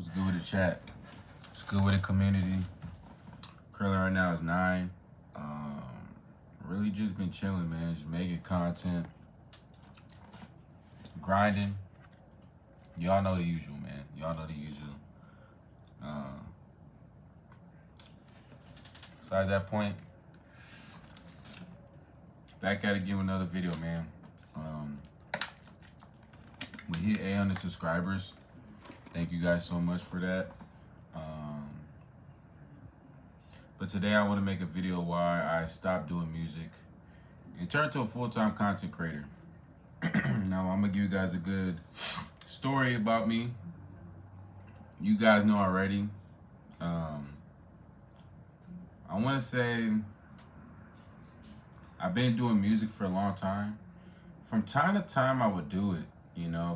What's good with the chat? What's good with the community? Currently right now is 9. Really just been chilling, man. Just making content, grinding. Y'all know the usual, man. Y'all know the usual. Besides that point, back at it again with another video, man. We hit 800 subscribers. Thank you guys so much for that. But today I want to make a video why I stopped doing music and turned to a full-time content creator. Now I'm gonna give you guys a good story about me. You guys know already. I want to say I've been doing music for a long time. From time to time I would do it,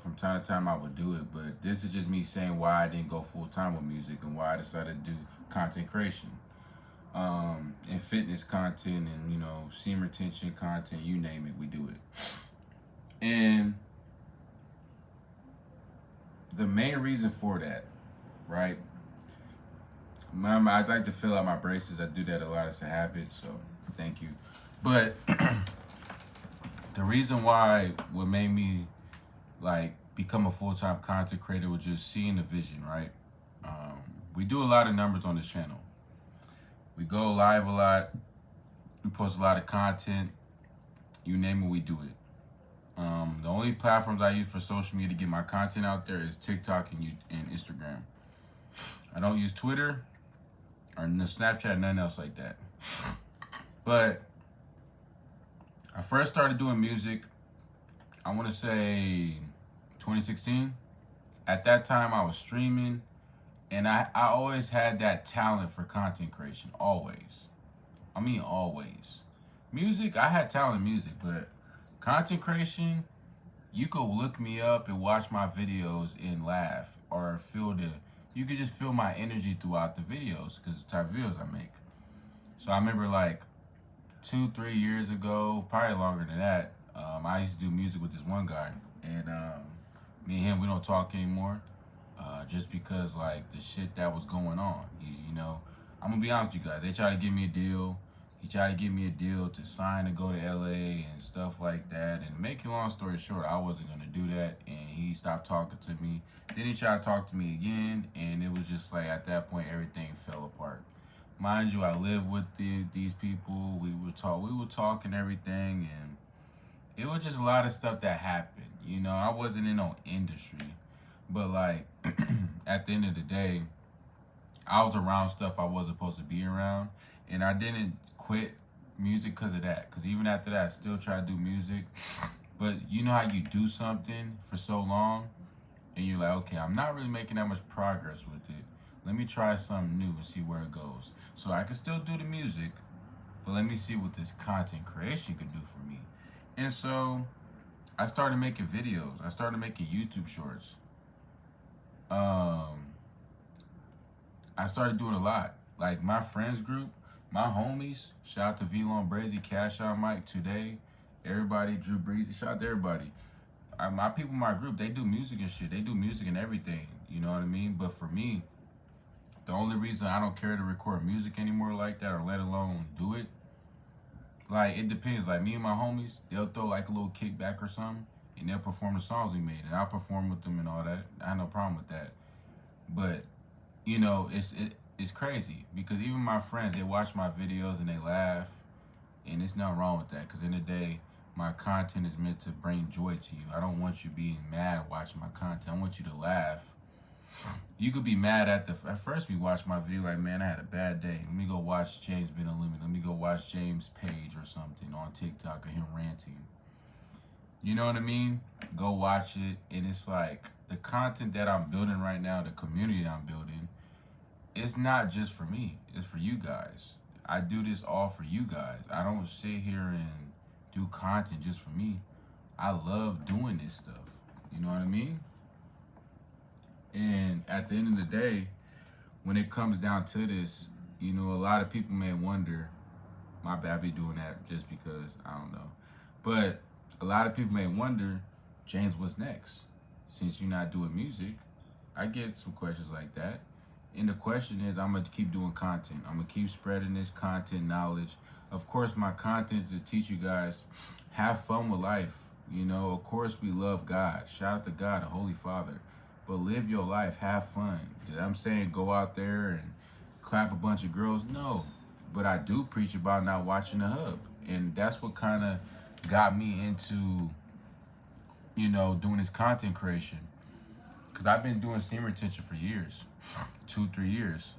from time to time I would do it, but this is just me saying why I didn't go full-time with music and why I decided to do content creation. And fitness content and, seam retention content, you name it, we do it. And the main reason for that, right? I'd like to fill out my braces. I do that a lot. It's a habit, so thank you. But the reason why what made me become a full-time content creator was just seeing the vision, right? We do a lot of numbers on this channel. We go live a lot. We post a lot of content. You name it, we do it. The only platforms I use for social media to get my content out there is TikTok and Instagram. I don't use Twitter or Snapchat, nothing else like that. But I first started doing music, I want to say 2016. At that time, I was streaming, and I always had that talent for content creation, always. I mean, always. Music, I had talent in music, but content creation, you could look me up and watch my videos and laugh, or you could just feel my energy throughout the videos because the type of videos I make. So I remember 2-3 years ago, probably longer than that, I used to do music with this one guy, and me and him, we don't talk anymore, just because the shit that was going on. I'm gonna be honest with you guys. They tried to give me a deal. He tried to give me a deal to sign to go to LA and stuff like that. And make a long story short, I wasn't gonna do that, and he stopped talking to me. Then he tried to talk to me again, and it was just at that point, everything fell apart. Mind you, I live with these people. We would talk and everything, and it was just a lot of stuff that happened. I wasn't in no industry, but at the end of the day, I was around stuff I wasn't supposed to be around, and I didn't quit music because of that. Because even after that, I still try to do music. But you know how you do something for so long, and you're like, okay, I'm not really making that much progress with it. Let me try something new and see where it goes. So I can still do the music, but let me see what this content creation could do for me. And so I started making videos. I started making YouTube shorts. I started doing a lot. My friends group, my homies, shout out to V-Lon Brazy, Cash Out Mike, Today, everybody, Drew Breezy, shout out to everybody. My people in my group, they do music and shit. They do music and everything, you know what I mean? But for me, the only reason I don't care to record music anymore like that, or let alone do it, it depends. Me and my homies, they'll throw a little kickback or something, and they'll perform the songs we made, and I'll perform with them and all that. I have no problem with that. But it's crazy because even my friends, they watch my videos and they laugh, and there's nothing wrong with that because in the day, my content is meant to bring joy to you. I don't want you being mad watching my content. I want you to laugh. You could be mad at first we watch my video man, I had a bad day. Let me go watch James Ben Unlimited. Let me go watch James Page or something on TikTok of him ranting. You know what I mean? Go watch it, and it's the content that I'm building right now, the community that I'm building, it's not just for me. It's for you guys. I do this all for you guys. I don't sit here and do content just for me. I love doing this stuff. You know what I mean? And at the end of the day, when it comes down to this, a lot of people may wonder, my bad, I be doing that just because, I don't know. But a lot of people may wonder, James, what's next? Since you're not doing music, I get some questions like that. And the question is, I'm gonna keep doing content. I'm gonna keep spreading this content knowledge. Of course, my content is to teach you guys have fun with life. You know, of course, we love God. Shout out to God, the Holy Father. But live your life, have fun. I'm saying go out there and clap a bunch of girls. No, but I do preach about not watching the hub, and that's what kind of got me into, you know, doing this content creation. Cause I've been doing semen retention for years, 2-3 years,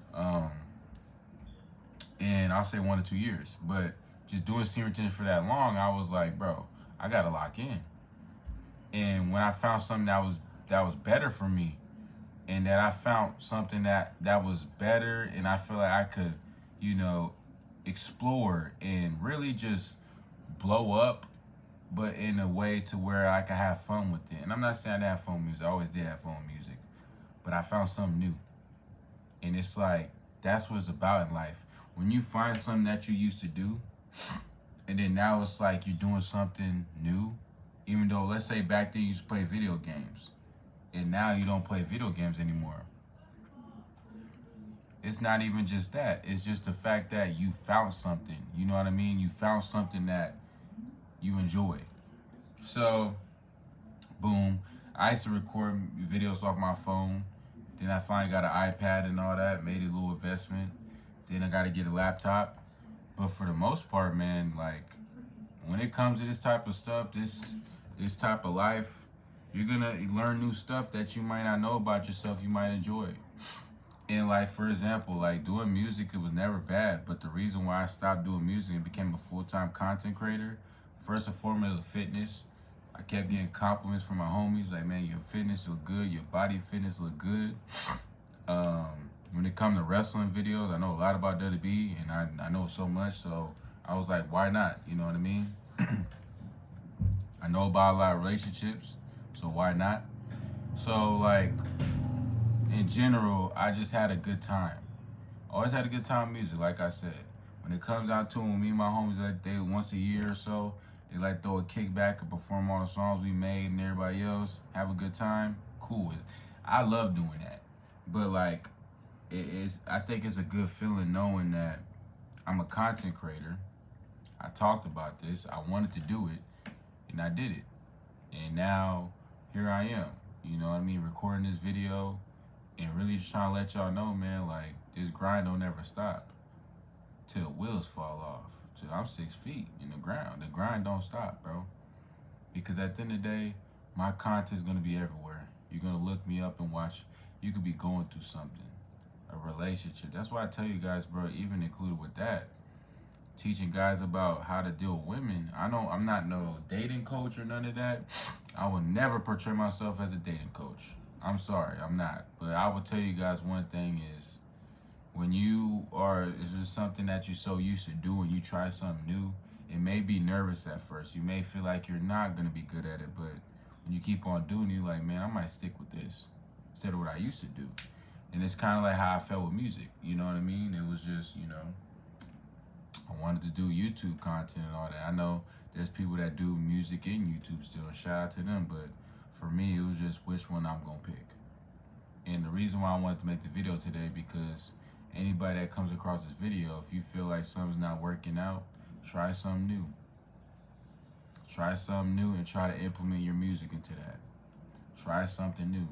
and I'll say 1 to 2 years. But just doing semen retention for that long, I was like, bro, I gotta lock in. And when I found something that was better for me, and that I found something that was better, and I feel like I could, you know, explore and really just blow up, but in a way to where I could have fun with it. And I'm not saying I didn't have fun with music. I always did have fun with music. But I found something new. And it's like, that's what it's about in life. When you find something that you used to do, and then now it's like you're doing something new, even though, let's say back then you used to play video games, and now you don't play video games anymore. It's not even just that. It's just the fact that you found something. You know what I mean? You found something that you enjoy. So, boom. I used to record videos off my phone. Then I finally got an iPad and all that. Made a little investment. Then I got to get a laptop. But for the most part, man, like, when it comes to this type of stuff, this type of life, you're going to learn new stuff that you might not know about yourself, you might enjoy. And, like, for example, like, doing music, it was never bad. But the reason why I stopped doing music and became a full-time content creator, first and foremost, was fitness. I kept getting compliments from my homies, like, man, your fitness look good, your body fitness look good. When it comes to wrestling videos, I know a lot about WWE, and I know so much, so I was like, why not? You know what I mean? I know about a lot of relationships, so why not? So, like, in general, I just had a good time. Always had a good time with music, like I said. When it comes out to when me and my homies, like, they once a year or so, they like throw a kickback and perform all the songs we made and everybody else, have a good time, cool. I love doing that. But, like, I think it's a good feeling knowing that I'm a content creator. I talked about this. I wanted to do it, and I did it. And now, here I am. You know what I mean? Recording this video and really just trying to let y'all know, man, like, this grind don't ever stop till the wheels fall off. Till I'm 6 feet in the ground. The grind don't stop, bro. Because at the end of the day, my content's going to be everywhere. You're going to look me up and watch. You could be going through something. A relationship. That's why I tell you guys, bro, even included with that, teaching guys about how to deal with women. I'm not no dating coach or none of that. I will never portray myself as a dating coach. I'm sorry, I'm not. But I will tell you guys one thing is, when it's just something that you're so used to doing, you try something new, it may be nervous at first. You may feel like you're not going to be good at it, but when you keep on doing it, you're like, man, I might stick with this instead of what I used to do. And it's kind of like how I felt with music. You know what I mean? It was just, you know, I wanted to do YouTube content and all that. I know there's people that do music in YouTube still. Shout out to them. But for me, it was just which one I'm going to pick. And the reason why I wanted to make the video today, because anybody that comes across this video, if you feel like something's not working out, try something new. Try something new and try to implement your music into that. Try something new.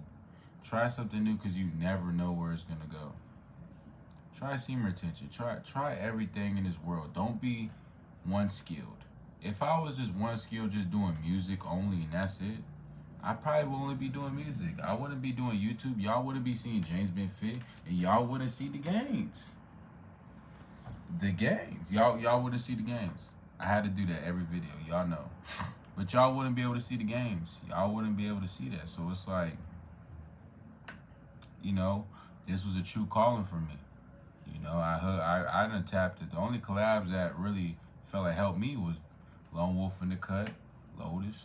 Try something new because you never know where it's going to go. Try semen retention. Try everything in this world. Don't be one skilled. If I was just one skilled, just doing music only and that's it, I probably would only be doing music. I wouldn't be doing YouTube. Y'all wouldn't be seeing James Ben Fit, and y'all wouldn't see the gains. Y'all wouldn't see the gains. I had to do that every video. Y'all know. But y'all wouldn't be able to see the games. Y'all wouldn't be able to see that. So it's like, you know, this was a true calling for me. You know, I done tapped it. The only collabs that really felt like helped me was Lone Wolf in the Cut, Lotus.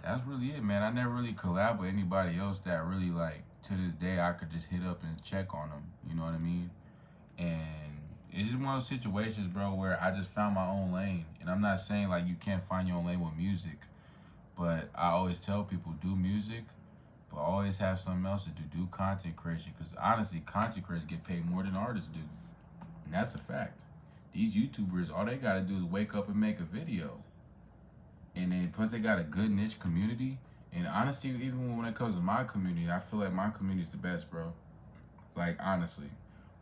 That's really it, man. I never really collab with anybody else that really, like, to this day, I could just hit up and check on them. You know what I mean? And it's just one of those situations, bro, where I just found my own lane. And I'm not saying, like, you can't find your own lane with music. But I always tell people, do music, but always have something else to do. Do content creation, because honestly, content creators get paid more than artists do, and that's a fact. These YouTubers, all they gotta do is wake up and make a video, and then plus they got a good niche community. And honestly, even when it comes to my community, I feel like my community is the best, bro. Like, honestly,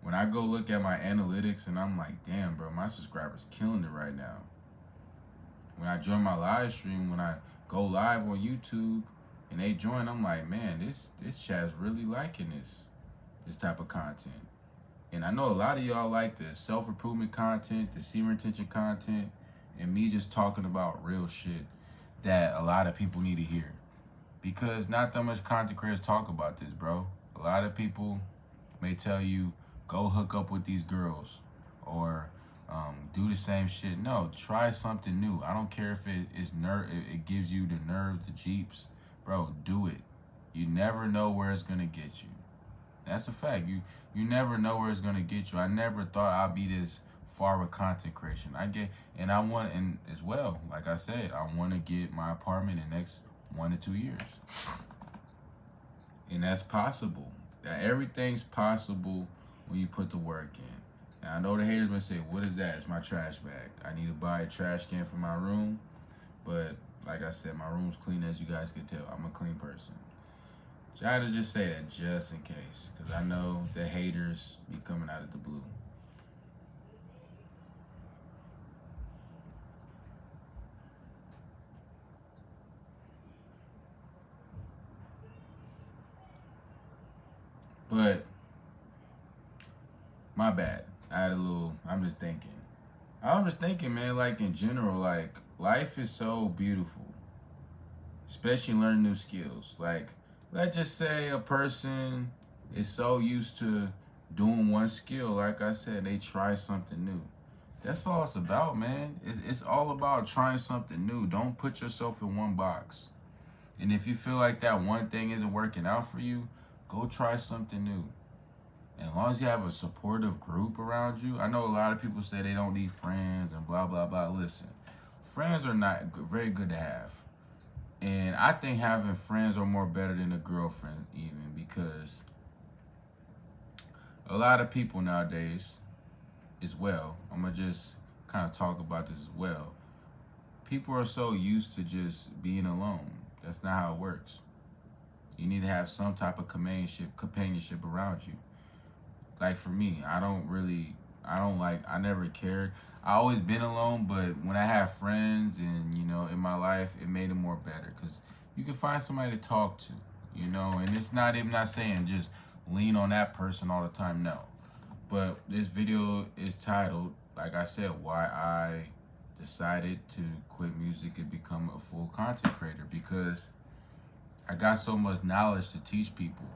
when I go look at my analytics and I'm like, damn, bro, my subscribers killing it right now. When I join my live stream, when I go live on YouTube and they join, I'm like, man, this chat's really liking this type of content. And I know a lot of y'all like the self-improvement content, the semen retention content, and me just talking about real shit that a lot of people need to hear. Because not that much content creators talk about this, bro. A lot of people may tell you, go hook up with these girls, or do the same shit. No, try something new. I don't care if it gives you the nerves, the jeeps. Bro, do it. You never know where it's gonna get you. That's a fact. You never know where it's gonna get you. I never thought I'd be this far with content creation. And as well, like I said, I want to get my apartment in the next 1 to 2 years, and that's possible. That everything's possible when you put the work in. Now I know the haters may say, "What is that?" It's my trash bag. I need to buy a trash can for my room, but like I said, my room's clean, as you guys can tell. I'm a clean person. So I had to just say that just in case, because I know the haters be coming out of the blue. But my bad. I'm just thinking. I was just thinking, man, like in general, like life is so beautiful, especially learning new skills. Like, let's just say a person is so used to doing one skill, like I said, they try something new. That's all it's about, man. It's all about trying something new. Don't put yourself in one box. And if you feel like that one thing isn't working out for you, go try something new. And as long as you have a supportive group around you, I know a lot of people say they don't need friends and blah, blah, blah. Listen, friends are not very good to have. And I think having friends are more better than a girlfriend even, because a lot of people nowadays as well, I'm going to just kind of talk about this as well. People are so used to just being alone. That's not how it works. You need to have some type of companionship around you. Like for me, I never cared. I always been alone, but when I have friends and, in my life, it made it more better, because you can find somebody to talk to, and it's not even not saying just lean on that person all the time, no. But this video is titled, like I said, why I decided to quit music and become a full content creator, because I got so much knowledge to teach people.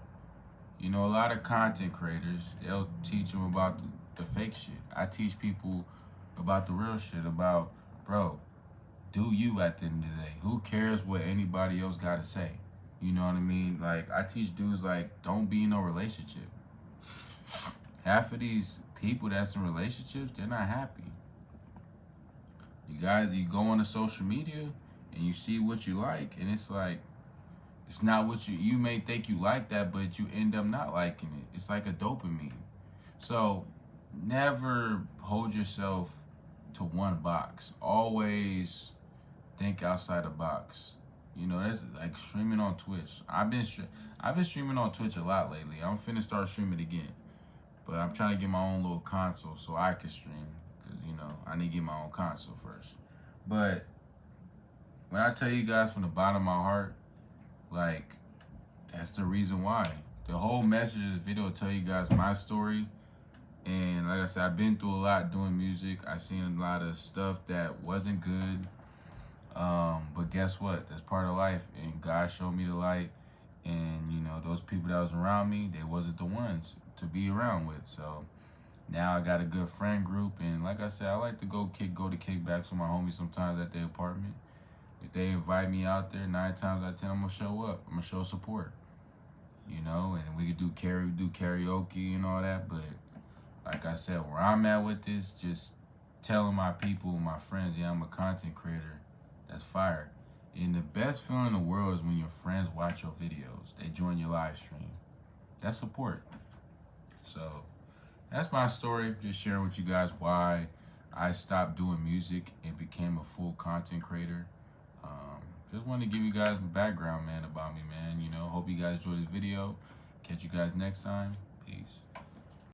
A lot of content creators, they'll teach them about the fake shit. I teach people about the real shit, about, bro, do you at the end of the day. Who cares what anybody else got to say? You know what I mean? Like, I teach dudes, like, don't be in no relationship. Half of these people that's in relationships, they're not happy. You go on to social media and you see what you like, and it's like, it's not what you may think you like that, but you end up not liking it. It's like a dopamine. So never hold yourself to one box. Always think outside the box. That's like streaming on Twitch. I've been streaming on Twitch a lot lately. I'm finna start streaming again, but I'm trying to get my own little console so I can stream, because I need to get my own console first. But when I tell you guys from the bottom of my heart, like, that's the reason why. The whole message of this video will tell you guys my story. And like I said, I've been through a lot doing music. I've seen a lot of stuff that wasn't good. But guess what? That's part of life. And God showed me the light. And, those people that was around me, they wasn't the ones to be around with. So now I got a good friend group. And like I said, I like to go to kickbacks with my homies sometimes at their apartment. If they invite me out there, 9 times out of 10, I'm going to show up. I'm going to show support. And we could do karaoke and all that. But like I said, where I'm at with this, just telling my people, my friends, yeah, I'm a content creator, that's fire. And the best feeling in the world is when your friends watch your videos. They join your live stream. That's support. So that's my story. Just sharing with you guys why I stopped doing music and became a full content creator. Just wanted to give you guys the background, man, about me, man. You know, hope you guys enjoyed this video. Catch you guys next time. Peace.